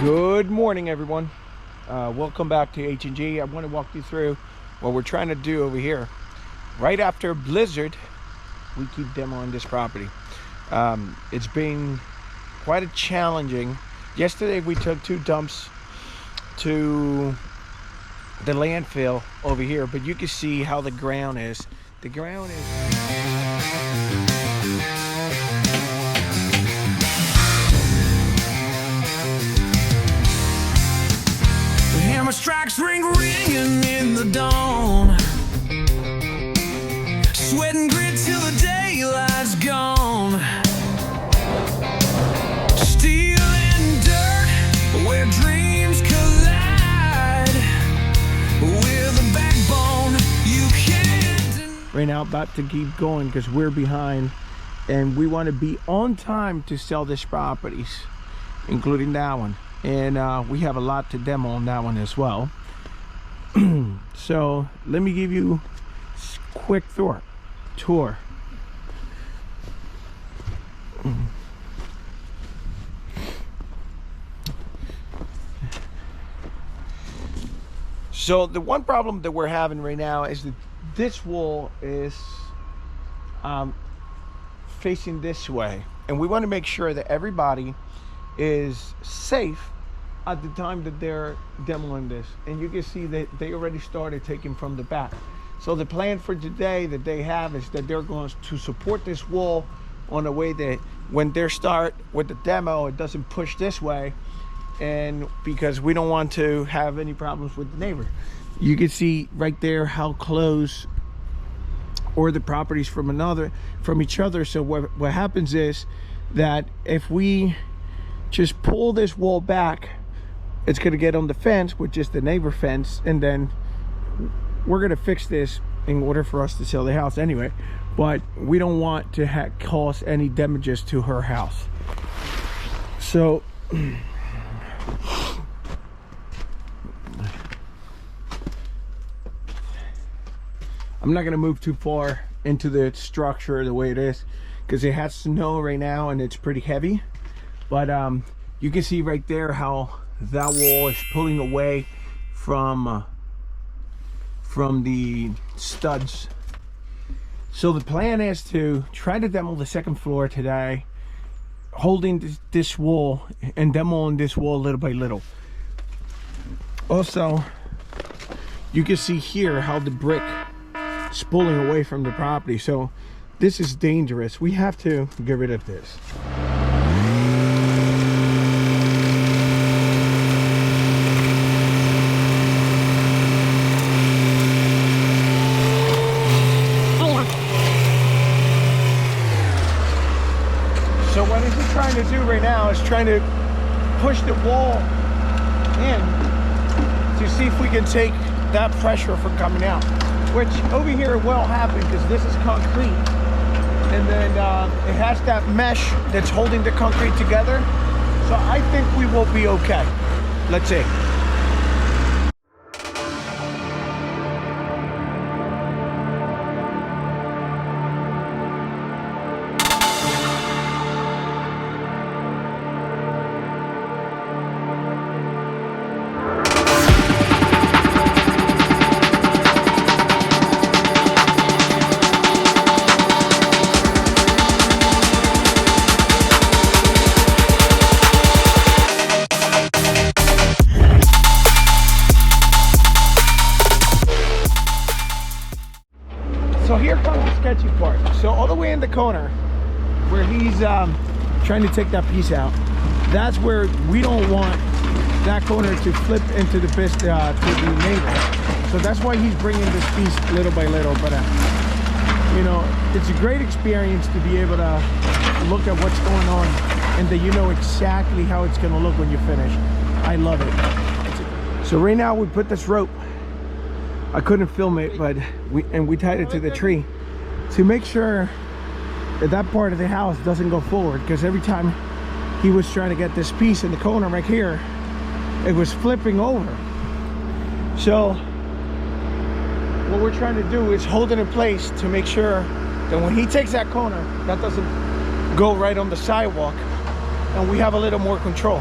Good morning, everyone. Welcome back to H&G. I want to walk you through what we're trying to do over here. Right after a blizzard, we keep demoing this property. It's been quite a challenging. Yesterday we took 2 dumps to the landfill over here, but you can see how the ground is. The ground is... Strikes ringing in the dawn, sweat and grit till the daylight's gone. Steel and dirt, where dreams collide, with a backbone you can't. Right now, about to keep going because we're behind, and we want to be on time to sell this properties, including that one. And we have a lot to demo on that one as well. So let me give you a quick tour. So the one problem that we're having right now is that this wall is facing this way, and we want to make sure that everybody is safe at the time that they're demoing this. And you can see that they already started taking from the back. So the plan for today that they have is that they're going to support this wall on a way that when they start with the demo, it doesn't push this way, and because we don't want to have any problems with the neighbor. You can see right there how close or the properties from each other. So what happens is that if we just pull this wall back, it's going to get on the fence, which is the neighbor fence, and then we're going to fix this in order for us to sell the house anyway. But we don't want to cause any damages to her house. So I'm not going to move too far into the structure the way it is, because it has snow right now and it's pretty heavy. But you can see right there how that wall is pulling away from the studs. So the plan is to try to demo the second floor today, holding this wall and demoing this wall little by little. Also, you can see here how the brick is pulling away from the property. So this is dangerous. We have to get rid of this. So what he's trying to do right now is trying to push the wall in to see if we can take that pressure from coming out, which over here it will happen because this is concrete, and then it has that mesh that's holding the concrete together. So I think we will be okay. Let's see. So here comes the sketchy part. So all the way in the corner where he's trying to take that piece out, that's where we don't want that corner to flip into the to the neighbor. So that's why he's bringing this piece little by little. But you know, it's a great experience to be able to look at what's going on, and that you know exactly how it's going to look when you finish. I love it. So right now we put this rope. I couldn't film it, but we tied it to the tree to make sure that that part of the house doesn't go forward, because every time he was trying to get this piece in the corner right here, it was flipping over. So what we're trying to do is hold it in place to make sure that when he takes that corner, that doesn't go right on the sidewalk, and we have a little more control.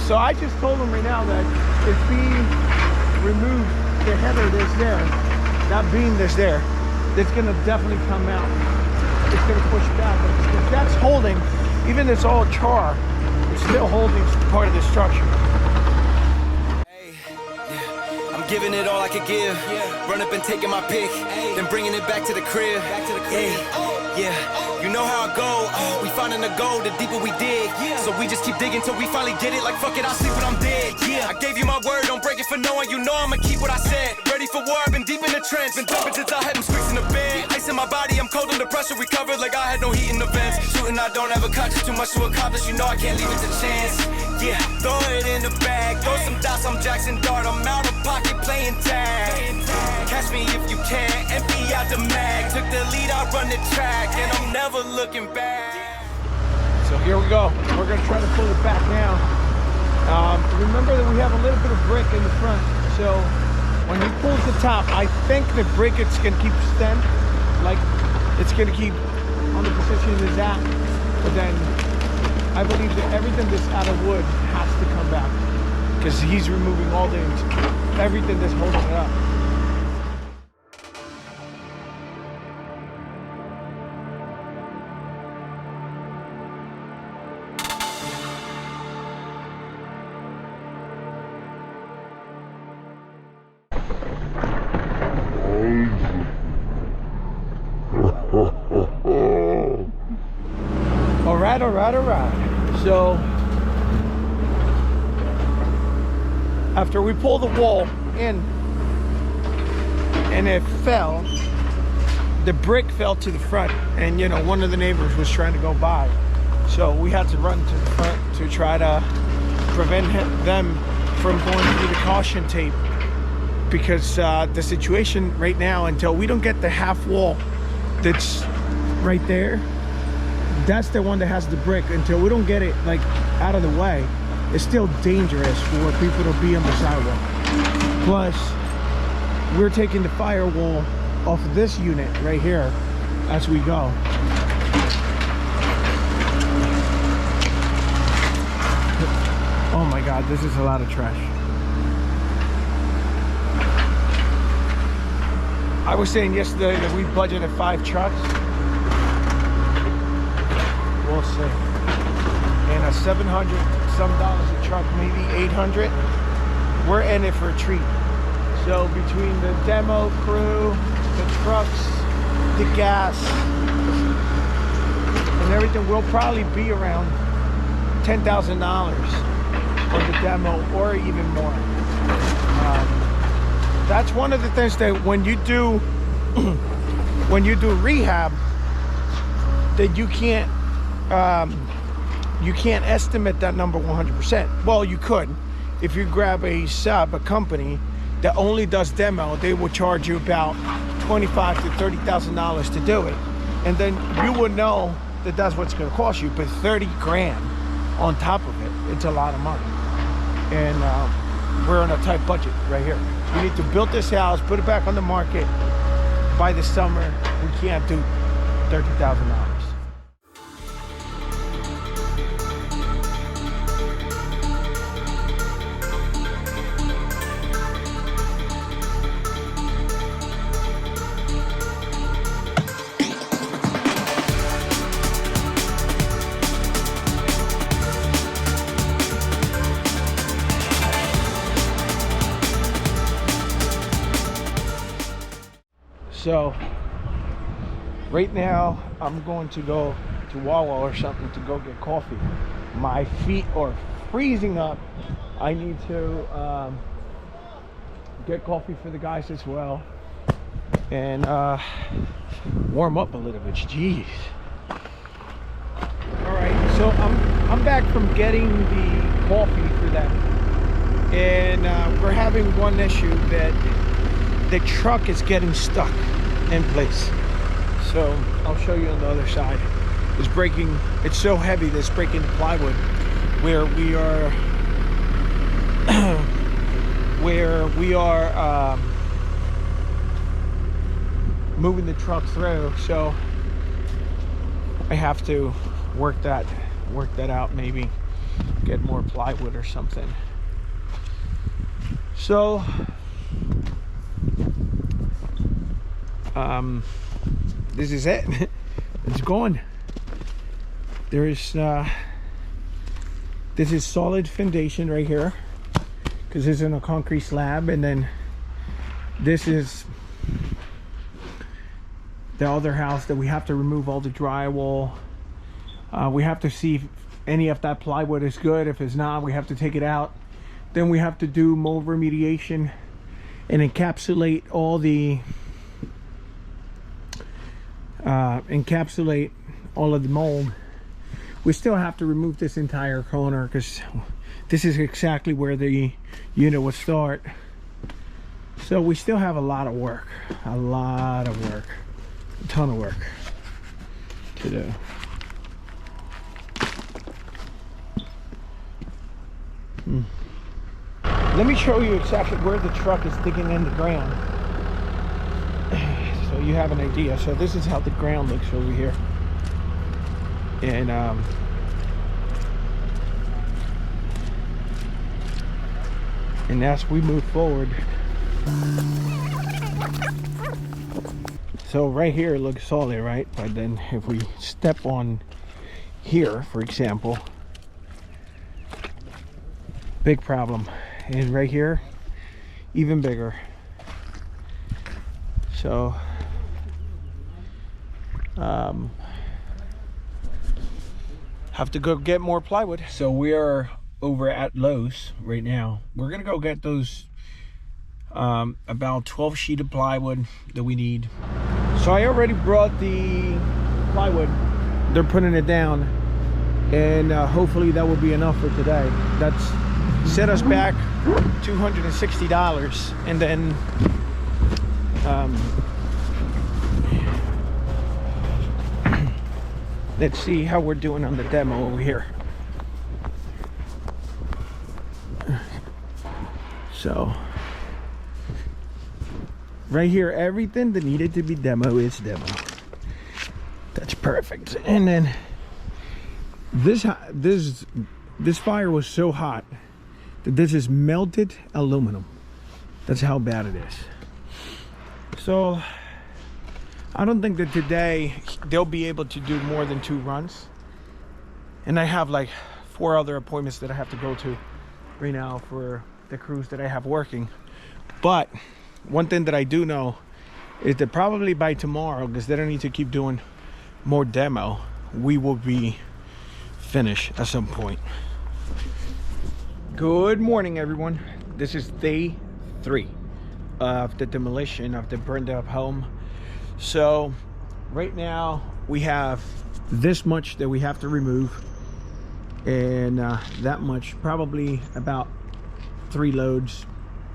So I just told him right now that if he removes the header that's there, that beam that's there, it's gonna definitely come out. It's gonna push back. If that's holding, even this all char, it's still holding part of the structure. I'm giving it all I could give. Run up and taking my pick, then bringing it back to the crib. Yeah, you know how I go. We finding the gold, the deeper we dig. So we just keep digging till we finally get it. Like fuck it, I'll sleep when I'm dead. Yeah, I gave you my word, don't break it for no one. You know I'ma keep what I said. Ready for war, I've been deep in the trench. Been jumping since I had them streaks in the bed. Ice in my body, I'm cold under pressure. Recovered like I had no heat in the vents. Shooting, I don't have a conscience, too much to accomplish. You know I can't leave it to chance. Yeah, throw it in the bag. Throw some dots, I'm Jackson Dart. I'm out of pocket playing tag. Catch me if you can, empty out the mag. Took the lead, I run the track, and I'm never looking back. So here we go. We're gonna try to pull it back now. Remember that we have a little bit of brick in the front. So when he pulls the top, I think the brick it's gonna keep stem, like it's gonna keep on the position it's at. But then I believe that everything that's out of wood has to come back because he's removing all the everything that's holding it up. All right. So after we pulled the wall in and it fell, the brick fell to the front, and you know, one of the neighbors was trying to go by, so we had to run to the front to try to prevent them from going through the caution tape, because the situation right now, until we don't get the half wall that's right there, that's the one that has the brick, until we don't get it like out of the way, it's still dangerous for people to be on the sidewalk. Plus, we're taking the firewall off of this unit right here as we go. Oh my God, this is a lot of trash. I was saying yesterday that we budgeted 5 trucks. We'll see. And a $700 some dollars a truck, maybe 800. We're in it for a treat. So between the demo crew, the trucks, the gas, and everything, we'll probably be around $10,000 for the demo, or even more. That's one of the things that when you do rehab, that you can't estimate that number 100%. Well, you could. If you grab a company that only does demo, they will charge you about $25,000 to $30,000 to do it, and then you would know that that's what's going to cost you. But 30 grand on top of it, it's a lot of money, and we're on a tight budget right here. We need to build this house, put it back on the market by the summer. We can't do $30,000. So right now I'm going to go to Wawa or something to go get coffee. My feet are freezing up. I need to get coffee for the guys as well, and warm up a little bit. Jeez. All right, so I'm back from getting the coffee for them, and we're having one issue, that the truck is getting stuck in place. So I'll show you on the other side. It's breaking. It's so heavy that it's breaking the plywood where we are moving the truck through. So I have to work that out maybe get more plywood or something. So this is it. It's going. There's this is solid foundation right here, because this is in a concrete slab, and then this is the other house that we have to remove all the drywall. We have to see if any of that plywood is good. If it's not, we have to take it out. Then we have to do mold remediation and encapsulate all the of the mold. We still have to remove this entire corner, because this is exactly where the unit would start. So we still have a lot of work, a ton of work to do. Let me show you exactly where the truck is digging in the ground, so you have an idea. So this is how the ground looks over here. And as we move forward, so right here it looks solid, right? But then if we step on here, for example, big problem. And right here, even bigger. So have to go get more plywood. So we are over at Lowe's right now. We're gonna go get those about 12 sheet of plywood that we need. So I already brought the plywood. They're putting it down, and hopefully that will be enough for today. That's set us back $260, and then let's see how we're doing on the demo over here. So right here, everything that needed to be demo is demo. That's perfect. And then this fire was so hot that this is melted aluminum. That's how bad it is. So I don't think that today they'll be able to do more than 2 runs. And I have like 4 other appointments that I have to go to right now for the crews that I have working. But one thing that I do know is that probably by tomorrow, because they don't need to keep doing more demo, we will be finished at some point. Good morning, everyone. This is day 3 of the demolition of the burned up home. So right now we have this much that we have to remove, and that much, probably about 3 loads.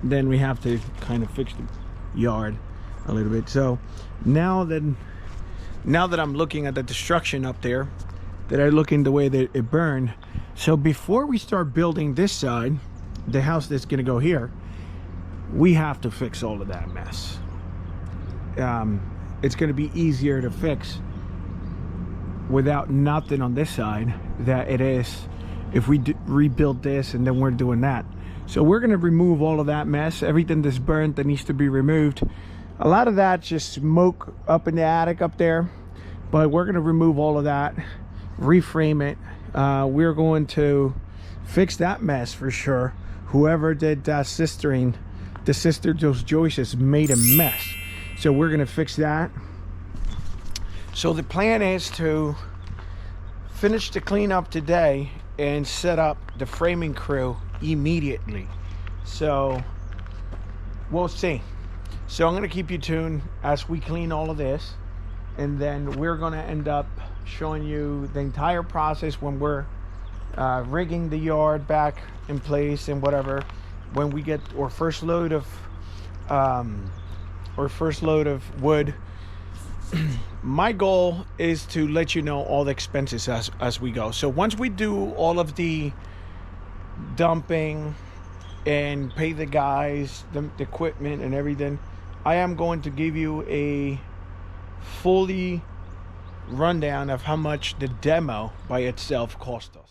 Then we have to kind of fix the yard a little bit. So now that I'm looking at the destruction up there, that I look in the way that it burned. So before we start building this side, the house that's gonna go here, we have to fix all of that mess. It's gonna be easier to fix without nothing on this side that it is if we rebuild this and then we're doing that. So we're gonna remove all of that mess, everything that's burnt that needs to be removed. A lot of that's just smoke up in the attic up there, but we're gonna remove all of that, reframe it. We're going to fix that mess for sure. Whoever did that sistering, those joists made a mess. So we're gonna fix that. So the plan is to finish the cleanup today and set up the framing crew immediately. So we'll see. So I'm gonna keep you tuned as we clean all of this, and then we're gonna end up showing you the entire process when we're rigging the yard back in place and whatever, when we get our first load of wood. My goal is to let you know all the expenses as we go. So once we do all of the dumping and pay the guys, the equipment and everything, I am going to give you a fully rundown of how much the demo by itself cost us.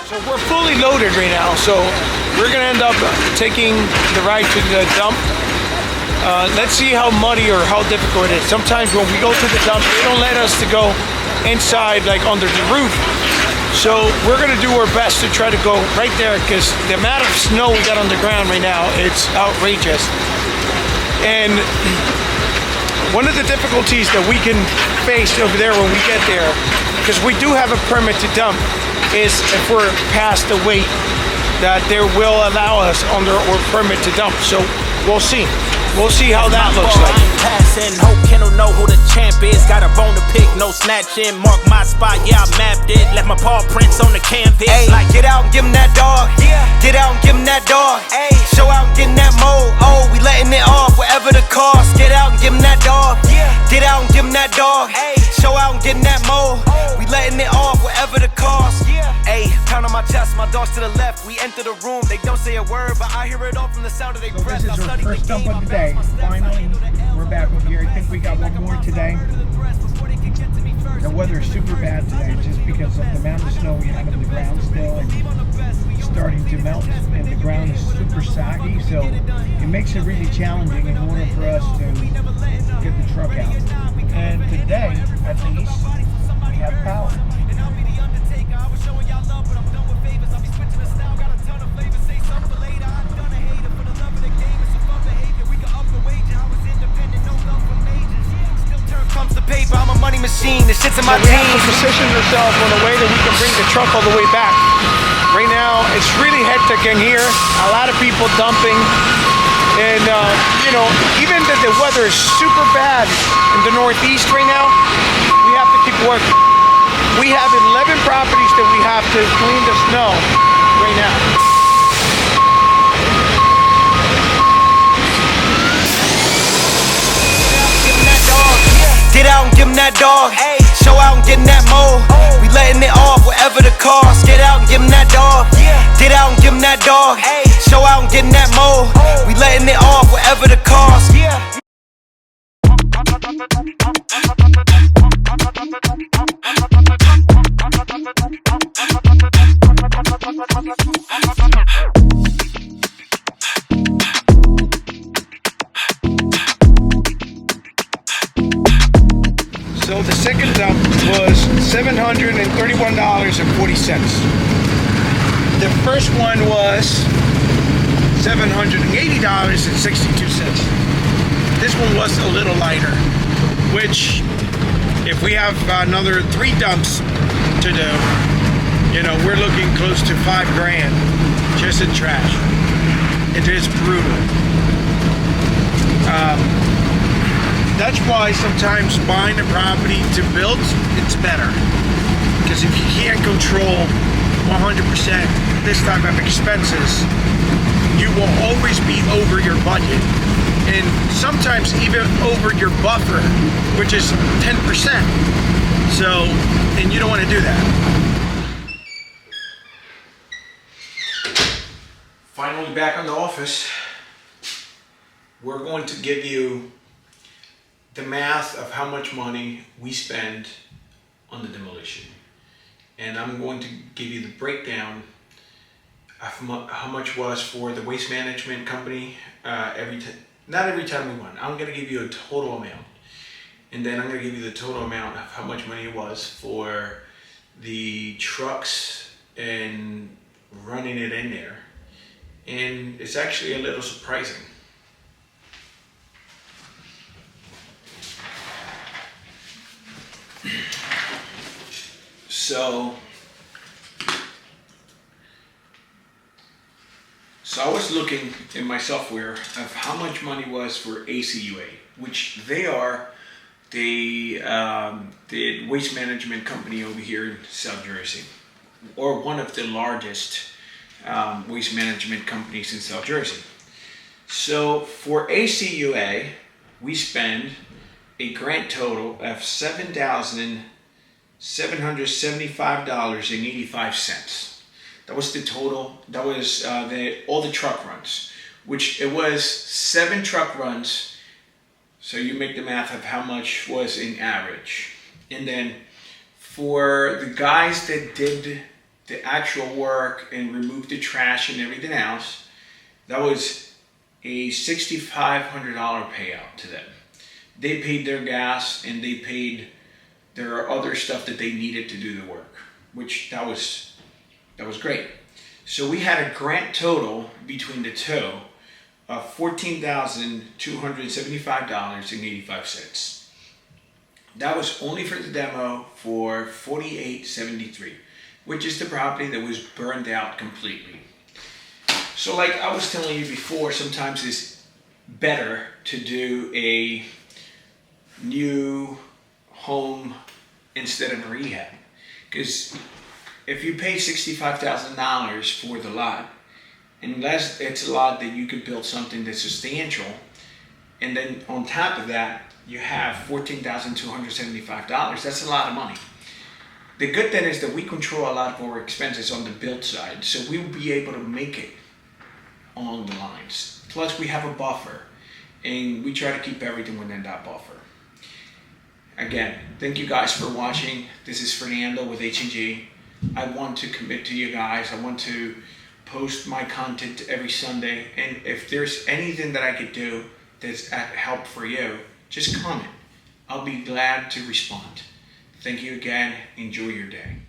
So we're fully loaded right now, so we're gonna end up taking the ride to the dump. Let's see how muddy or how difficult it is. Sometimes when we go to the dump, they don't let us to go inside, like under the roof. So we're gonna do our best to try to go right there, because the amount of snow we got on the ground right now, it's outrageous. And one of the difficulties that we can face over there when we get there, because we do have a permit to dump, is if we're past the weight that they will allow us under our permit to dump. So we'll see. We'll see how that looks like. Passing, hope Kendall know who the champ is. Got a bone to pick, no snatching. Mark my spot, yeah, I mapped it. Left my paw prints on the canvas. Ay, like get out and give him that dog. Yeah. Get out and give him that dog. Ay. Show out and get in that mode. Oh, we letting it off, whatever the cost. Get out and give him that dog. Yeah. Get out and give him that dog. Ay. Show out and get in that mode. Oh. We letting it off, whatever the cost. Yeah. Ay, pound on my chest, my dogs to the left. We enter the room, they don't say a word, but I hear it all from the sound of their So breath. this is our first dump of the day. Finally, we're back over here. I think we got one more today. The weather is super bad today just because of the amount of snow we have on the ground still, and it's starting to melt, and the ground is super soggy, so it makes it really challenging in order for us to get the truck out. And today, at least, we have power. Comes the paper, I'm a money machine, the shit's in my So we have to jeans. position ourselves in a way that we can bring the truck all the way back. Right now, it's really hectic in here. A lot of people dumping. And, you know, even that the weather is super bad in the Northeast right now, we have to keep working. We have 11 properties that we have to clean the snow right now. Get out and give him that dog. Ay. Show out and get in that mode. Oh. We letting it off, whatever the cost. Get out and give him that dog. Yeah. Get out and give him that dog. Ay. Show out and get in that mode. Oh. We letting it off, whatever the cost. Yeah. So the second dump was $731.40. The first one was $780.62. This one was a little lighter, which if we have another 3 dumps to do, you know, we're looking close to $5,000 just in trash. It is brutal. That's why sometimes buying a property to build, it's better. Because if you can't control 100% this type of expenses, you will always be over your budget. And sometimes even over your buffer, which is 10%. So, and you don't want to do that. Finally back in the office. We're going to give you the math of how much money we spend on the demolition. And I'm going to give you the breakdown of how much was for the waste management company not every time we won. I'm going to give you a total amount. And then I'm going to give you the total amount of how much money it was for the trucks and running it in there. And it's actually a little surprising. So I was looking in my software of how much money was for ACUA, which they are the waste management company over here in South Jersey, or one of the largest waste management companies in South Jersey. So for ACUA, we spend a grand total of $775.85. That was the total. That was all the truck runs, which it was 7 truck runs. So you make the math of how much was in average. And then for the guys that did the actual work and remove the trash and everything else, that was a $6,500 payout to them. They paid their gas and they paid their other stuff that they needed to do the work, which that was great. So we had a grant total between the two of $14,275.85. That was only for the demo for $48.73, which is the property that was burned out completely. So like I was telling you before, sometimes it's better to do a new home instead of a rehab. Because if you pay $65,000 for the lot, unless it's a lot that you could build something that's substantial, and then on top of that, you have $14,275, that's a lot of money. The good thing is that we control a lot of our expenses on the build side, so we will be able to make it along the lines. Plus we have a buffer, and we try to keep everything within that buffer. Again, thank you guys for watching. This is Fernando with H&G. I want to commit to you guys. I want to post my content every Sunday, and if there's anything that I could do that's at help for you, just comment. I'll be glad to respond. Thank you again. Enjoy your day.